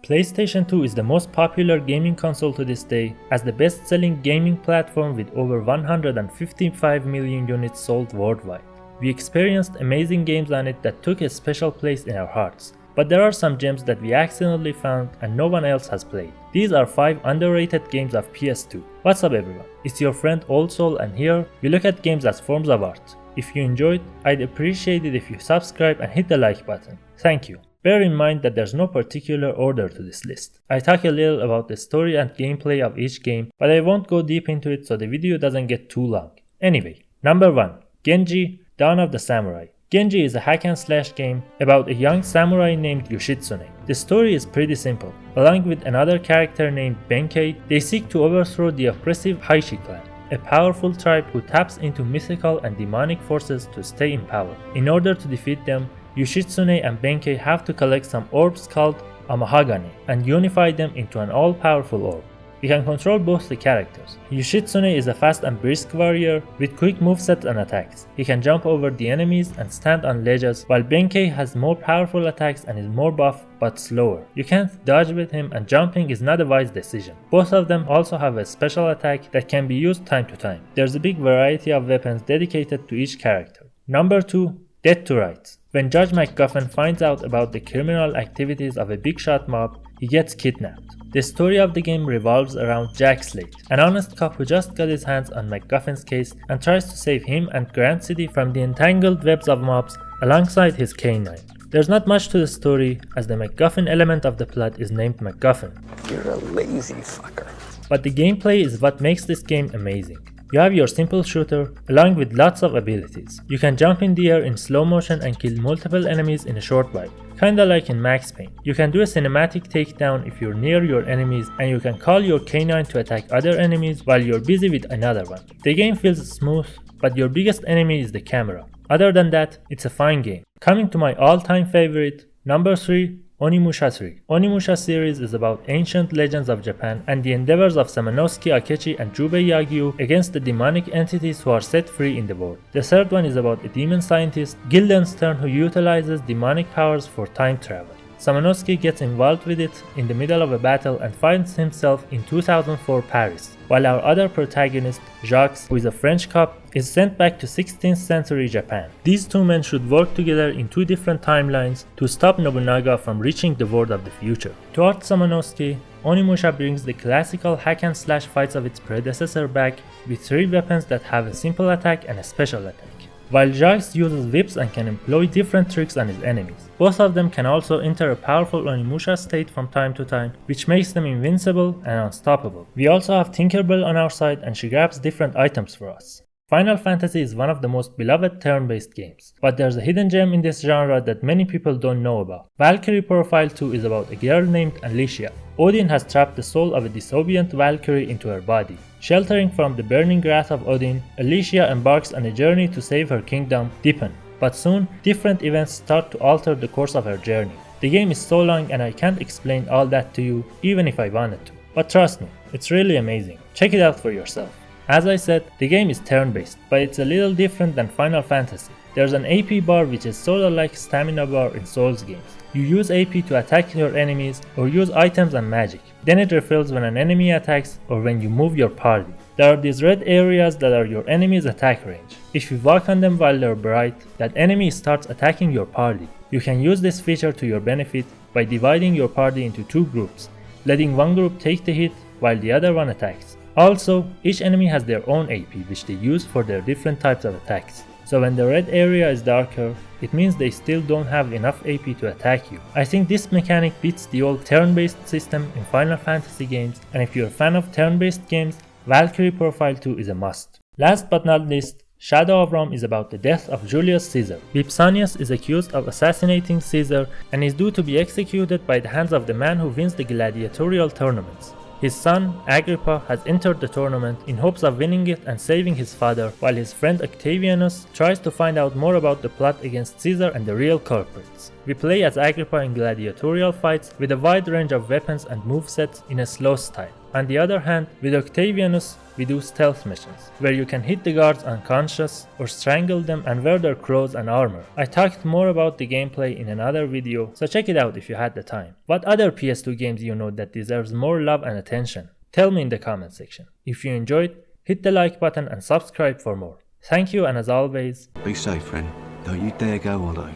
PlayStation 2 is the most popular gaming console to this day, as the best-selling gaming platform with over 155 million units sold worldwide. We experienced amazing games on it that took a special place in our hearts, but there are some gems that we accidentally found and no one else has played. These are 5 underrated games of PS2. What's up everyone, it's your friend Old Soul, and here we look at games as forms of art. If you enjoyed, I'd appreciate it if you subscribe and hit the like button. Thank you. Bear in mind that there's no particular order to this list. I talk a little about the story and gameplay of each game, but I won't go deep into it so the video doesn't get too long. Anyway, number 1. Genji, Dawn of the Samurai. Genji is a hack and slash game about a young samurai named Yoshitsune. The story is pretty simple. Along with another character named Benkei, they seek to overthrow the oppressive Heishi clan, a powerful tribe who taps into mythical and demonic forces to stay in power. In order to defeat them, Yoshitsune and Benkei have to collect some orbs called Amahangane and unify them into an all-powerful orb. You can control both the characters. Yoshitsune is a fast and brisk warrior with quick movesets and attacks. He can jump over the enemies and stand on ledges, while Benkei has more powerful attacks and is more buff but slower. You can't dodge with him, and jumping is not a wise decision. Both of them also have a special attack that can be used time to time. There's a big variety of weapons dedicated to each character. Number 2. Dead to Rights. When Judge McGuffin finds out about the criminal activities of a big shot mob, he gets kidnapped. The story of the game revolves around Jack Slate, an honest cop who just got his hands on McGuffin's case and tries to save him and Grant City from the entangled webs of mobs alongside his canine. There's not much to the story, as the McGuffin element of the plot is named McGuffin. You're a lazy fucker. But the gameplay is what makes this game amazing. You have your simple shooter, along with lots of abilities. You can jump in the air in slow motion and kill multiple enemies in a short while, kinda like in Max Payne. You can do a cinematic takedown if you're near your enemies, and you can call your canine to attack other enemies while you're busy with another one. The game feels smooth, but your biggest enemy is the camera. Other than that, it's a fine game. Coming to my all-time favorite, number 3. Onimusha 3. Onimusha series is about ancient legends of Japan and the endeavors of Samanosuke, Akechi and Jubei Yagyu against the demonic entities who are set free in the world. The third one is about a demon scientist, Guildenstern, who utilizes demonic powers for time travel. Samanosuke gets involved with it in the middle of a battle and finds himself in 2004 Paris, while our other protagonist, Jacques, who is a French cop, is sent back to 16th century Japan. These two men should work together in 2 different timelines to stop Nobunaga from reaching the world of the future. To art Samanosuke, Onimusha brings the classical hack and slash fights of its predecessor back with 3 weapons that have a simple attack and a special attack, while Jacques uses whips and can employ different tricks on his enemies. Both of them can also enter a powerful Onimusha state from time to time, which makes them invincible and unstoppable. We also have Tinkerbell on our side, and she grabs different items for us. Final Fantasy is one of the most beloved turn-based games, but there's a hidden gem in this genre that many people don't know about. Valkyrie Profile 2 is about a girl named Alicia. Odin has trapped the soul of a disobedient Valkyrie into her body. Sheltering from the burning wrath of Odin, Alicia embarks on a journey to save her kingdom, Dipan. But soon, different events start to alter the course of her journey. The game is so long and I can't explain all that to you even if I wanted to. But trust me, it's really amazing. Check it out for yourself. As I said, the game is turn-based, but it's a little different than Final Fantasy. There's an AP bar which is sorta like stamina bar in Souls games. You use AP to attack your enemies or use items and magic. Then it refills when an enemy attacks or when you move your party. There are these red areas that are your enemy's attack range. If you walk on them while they're bright, that enemy starts attacking your party. You can use this feature to your benefit by dividing your party into 2 groups, letting one group take the hit while the other one attacks. Also, each enemy has their own AP which they use for their different types of attacks. So when the red area is darker, it means they still don't have enough AP to attack you. I think this mechanic beats the old turn-based system in Final Fantasy games, and if you're a fan of turn-based games, Valkyrie Profile 2 is a must. Last but not least, Shadow of Rome is about the death of Julius Caesar. Vipsanius is accused of assassinating Caesar and is due to be executed by the hands of the man who wins the gladiatorial tournaments. His son, Agrippa, has entered the tournament in hopes of winning it and saving his father, while his friend Octavianus tries to find out more about the plot against Caesar and the real culprits. We play as Agrippa in gladiatorial fights with a wide range of weapons and movesets in a slow style. On the other hand, with Octavianus, we do stealth missions, where you can hit the guards unconscious or strangle them and wear their clothes and armor. I talked more about the gameplay in another video, so check it out if you had the time. What other PS2 games you know that deserves more love and attention? Tell me in the comment section. If you enjoyed, hit the like button and subscribe for more. Thank you, and as always, Be safe, friend. Don't you dare go alone.